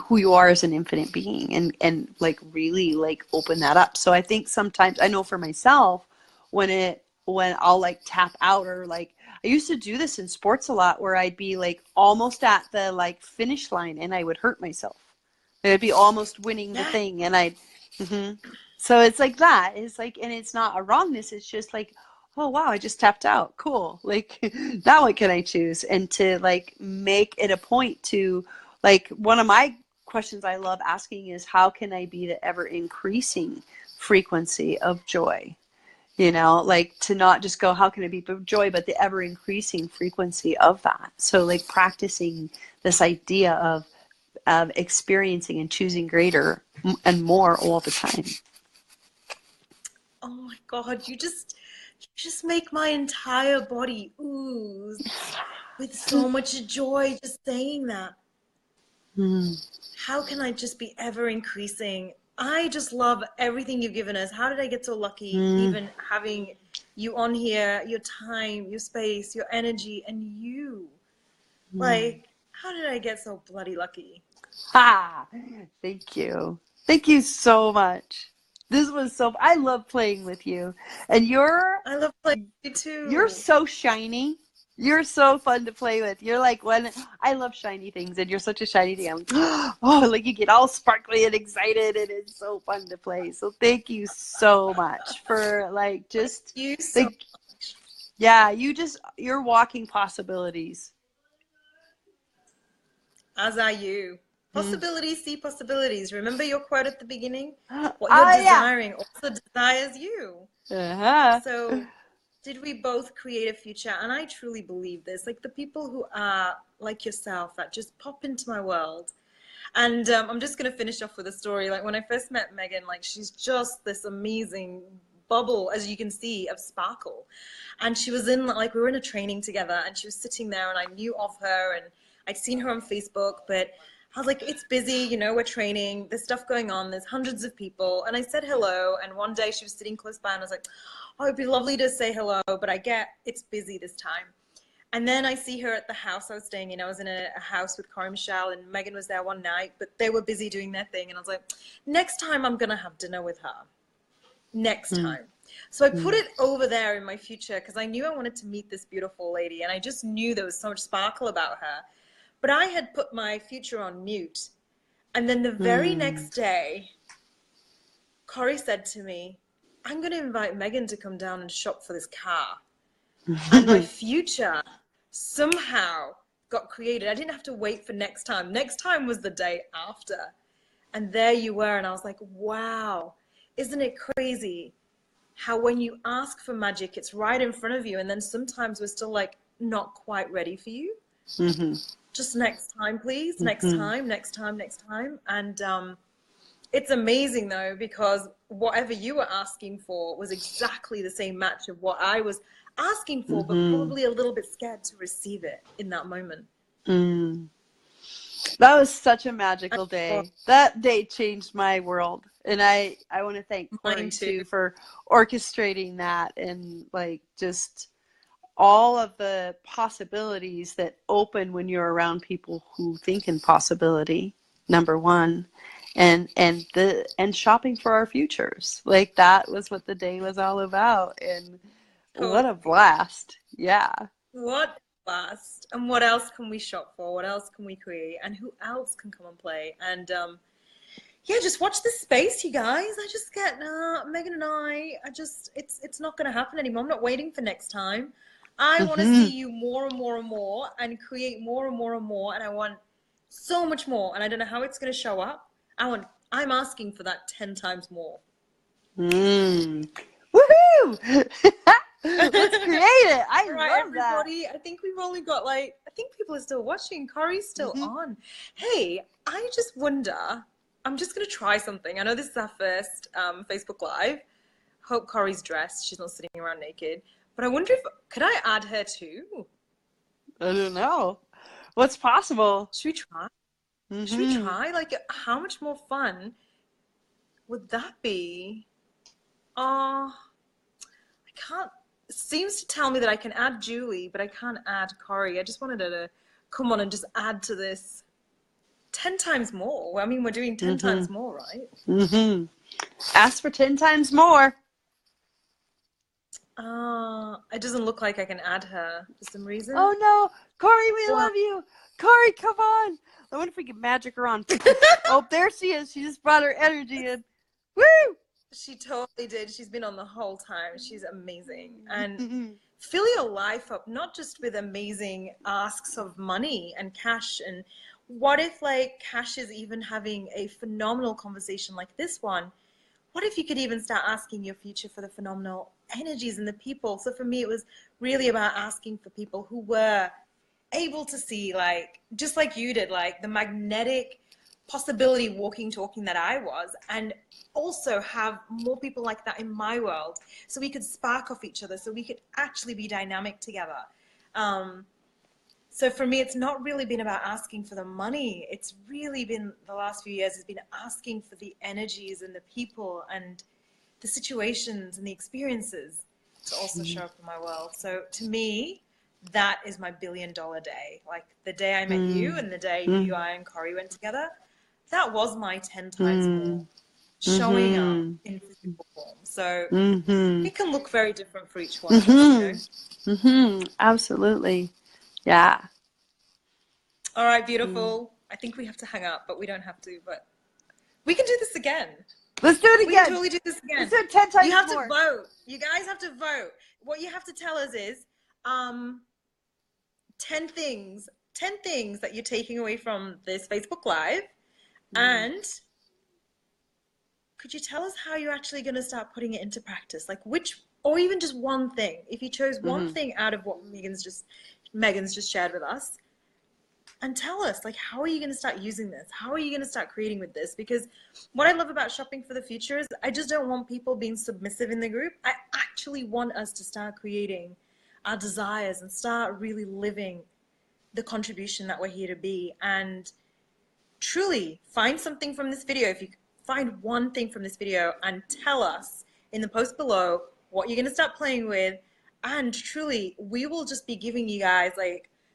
Speaker 2: who you are as an infinite being, and like really like open that up. So I think sometimes, I know for myself, when I'll like tap out, or like I used to do this in sports a lot, where I'd be like almost at the like finish line and I would hurt myself. I'd be almost winning the thing, and I'd so it's like that. It's like, and it's not a wrongness, it's just like, oh wow, I just tapped out. Cool. Like, now what can I choose? And to like make it a point to, like, one of my questions I love asking is, how can I be the ever increasing frequency of joy? You know, like, to not just go, how can it be joy, but the ever increasing frequency of that. So like practicing this idea of experiencing and choosing greater and more all the time.
Speaker 1: Oh my God, you just make my entire body ooze with so much joy just saying that. How can I just be ever increasing? I just love everything you've given us. How did I get so lucky even having you on here, your time, your space, your energy, and you? Like, how did I get so bloody lucky?
Speaker 2: Thank you. Thank you so much. This was so, I love playing with you. And
Speaker 1: I love playing with you too.
Speaker 2: You're so shiny. You're so fun to play with. You're like, when I love shiny things, and you're such a shiny thing. I'm like, oh, like, you get all sparkly and excited, and it's so fun to play. So thank you so much for like just
Speaker 1: you so
Speaker 2: like, yeah, you're walking possibilities.
Speaker 1: As are you. Possibilities see possibilities. Remember your quote at the beginning? What you're desiring also desires you. So did we both create a future? And I truly believe this. Like, the people who are like yourself that just pop into my world. And I'm just going to finish off with a story. Like, when I first met Megan, like, she's just this amazing bubble, as you can see, of sparkle. And she was in, like, we were in a training together, and she was sitting there, and I knew of her, and I'd seen her on Facebook, but I was like, it's busy, you know, we're training, there's stuff going on, there's hundreds of people. And I said hello, and one day she was sitting close by, and I was like, oh, it'd be lovely to say hello, but I get it's busy this time. And then I see her at the house I was staying in. I was in a house with Corey Michelle, and Megan was there one night, but they were busy doing their thing. And I was like, next time I'm going to have dinner with her. Next time. So I put it over there in my future because I knew I wanted to meet this beautiful lady, and I just knew there was so much sparkle about her. But I had put my future on mute. And then the very next day, Corey said to me, I'm going to invite Megan to come down and shop for this car. And my future somehow got created. I didn't have to wait for next time. Next time was the day after. And there you were. And I was like, wow, isn't it crazy how when you ask for magic, it's right in front of you. And then sometimes we're still like not quite ready for you. Just next time, please. Next time, next time, next time. And it's amazing though, because whatever you were asking for was exactly the same match of what I was asking for, but probably a little bit scared to receive it in that moment.
Speaker 2: That was such a magical day. That day changed my world. And I want to thank Corey too for orchestrating that, and like just all of the possibilities that open when you're around people who think in possibility, number one. And shopping for our futures. Like that was what the day was all about. And what a blast. Yeah.
Speaker 1: What a blast. And what else can we shop for? What else can we create? And who else can come and play? And yeah, just watch this space, you guys. I just get Megan and it's not gonna happen anymore. I'm not waiting for next time. I want to see you more and more and more, and create more and more and more, and I want so much more, and I don't know how it's gonna show up. I'm asking for that 10 times more.
Speaker 2: Woohoo! Let's create it. I love
Speaker 1: everybody.
Speaker 2: that.
Speaker 1: I think we've only got I think people are still watching. Corey's still on. Hey, I just wonder, I'm just going to try something. I know this is our first Facebook Live. Hope Corey's dressed. She's not sitting around naked. But I wonder could I add her too?
Speaker 2: I don't know. What's possible?
Speaker 1: Should we try? Should we try? Like, how much more fun would that be? I can't. It seems to tell me that I can add Julie, but I can't add Corey. I just wanted her to come on and just add to this 10 times more. I mean, we're doing 10 times more, right?
Speaker 2: Ask for 10 times more.
Speaker 1: It doesn't look like I can add her for some reason.
Speaker 2: Oh no, Corey, we love you. Corey, come on. I wonder if we can magic her on. Oh, there she is. She just brought her energy in. Woo!
Speaker 1: She totally did. She's been on the whole time. She's amazing. And fill your life up, not just with amazing asks of money and cash. And what if Cash is even having a phenomenal conversation like this one? What if you could even start asking your future for the phenomenal energies and the people? So for me, it was really about asking for people who were able to see, just like you did, the magnetic possibility walking, talking that I was, and also have more people like that in my world, so we could spark off each other, so we could actually be dynamic together. So for me, it's not really been about asking for the money. It's really been, the last few years, has been asking for the energies and the people and the situations and the experiences to also show up in my world. So to me, that is my $1 billion day. Like the day I met you and the day you, I, and Corey went together, that was my 10 times more showing up in physical form. So it can look very different for each one of us, you know?
Speaker 2: Absolutely. Yeah.
Speaker 1: All right, beautiful. I think we have to hang up, but we don't have to. But we can do this again.
Speaker 2: Let's do it again.
Speaker 1: We can totally do this again.
Speaker 2: Let's do it 10 times more.
Speaker 1: You have to vote. You guys have to vote. What you have to tell us is 10 things that you're taking away from this Facebook Live. And could you tell us how you're actually going to start putting it into practice? Like which, or even just one thing. If you chose one thing out of what Megan's just shared with us, and tell us, how are you going to start using this? How are you going to start creating with this? Because what I love about Shopping for the Future is I just don't want people being submissive in the group. I actually want us to start creating our desires and start really living the contribution that we're here to be. And truly find something from this video. If you find one thing from this video and tell us in the post below what you're going to start playing with, and truly we will just be giving you guys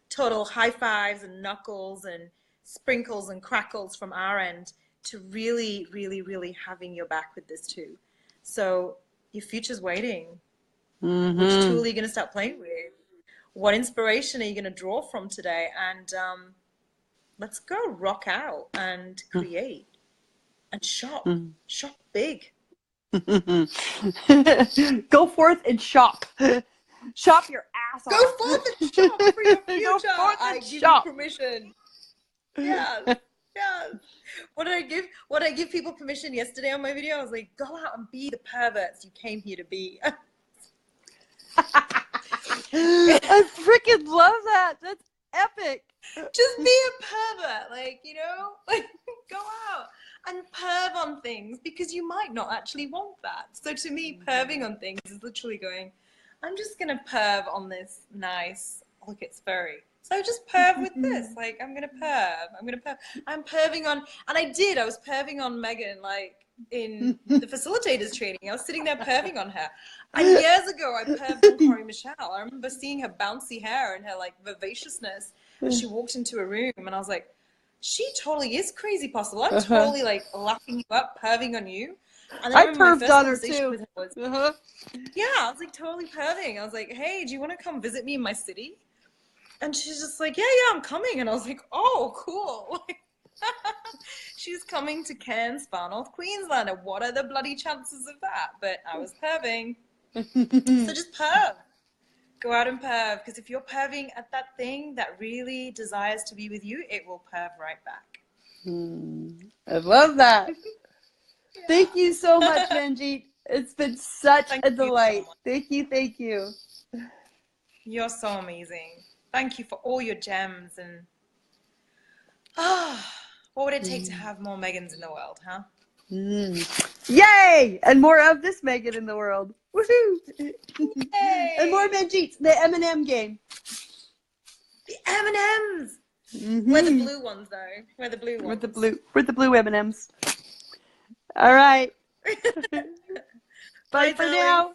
Speaker 1: total high fives and knuckles and sprinkles and crackles from our end to really, really, really having your back with this too. So Your future's waiting.
Speaker 2: Mm-hmm.
Speaker 1: Which tool are you going to start playing with? What inspiration are you going to draw from today? And let's go rock out and create and shop. Shop big.
Speaker 2: Go forth and shop. Shop your ass off.
Speaker 1: Go forth and shop for your future.
Speaker 2: Go forth and
Speaker 1: I give
Speaker 2: shop.
Speaker 1: you permission. Yes. Yes. What did I give people permission yesterday on my video? I was like, go out and be the perverts you came here to be.
Speaker 2: I freaking love that. That's epic.
Speaker 1: Just be a pervert, like, you know, like go out and perv on things because you might not actually want that. So to me, perving on things is literally going, I'm just gonna perv on this nice, look, it's furry. So just perv with this, like I'm gonna perv. I'm perving on, and I was perving on Megan, like in the facilitators training. I was sitting there perving on her. And years ago, I perved on Corey Michelle. I remember seeing her bouncy hair and her like vivaciousness. And she walked into a room, and I was like, "She totally is crazy possible. I'm totally like laughing you up, perving on you." And then
Speaker 2: I
Speaker 1: remember my
Speaker 2: perved
Speaker 1: first
Speaker 2: on her
Speaker 1: conversation
Speaker 2: too.
Speaker 1: with her was, yeah, I was like totally perving. I was like, "Hey, do you want to come visit me in my city?" And she's just like, "Yeah, I'm coming." And I was like, "Oh, cool." She's coming to Cairns, Far North Queensland. And what are the bloody chances of that? But I was perving. So just perv. Go out and perv. Because if you're perving at that thing that really desires to be with you, it will perv right back.
Speaker 2: I love that. Yeah. Thank you so much, Manjit. It's been such a delight. So thank you.
Speaker 1: You're so amazing. Thank you for all your gems. And what would it take to have more Megans in the world, huh?
Speaker 2: Yay! And more of this Megan in the world. Woohoo!
Speaker 1: Yay!
Speaker 2: And more Manjits. The M&M game.
Speaker 1: The M&Ms. We're the blue ones, though. We're the blue ones.
Speaker 2: We're the blue M&Ms. All right. Bye for now.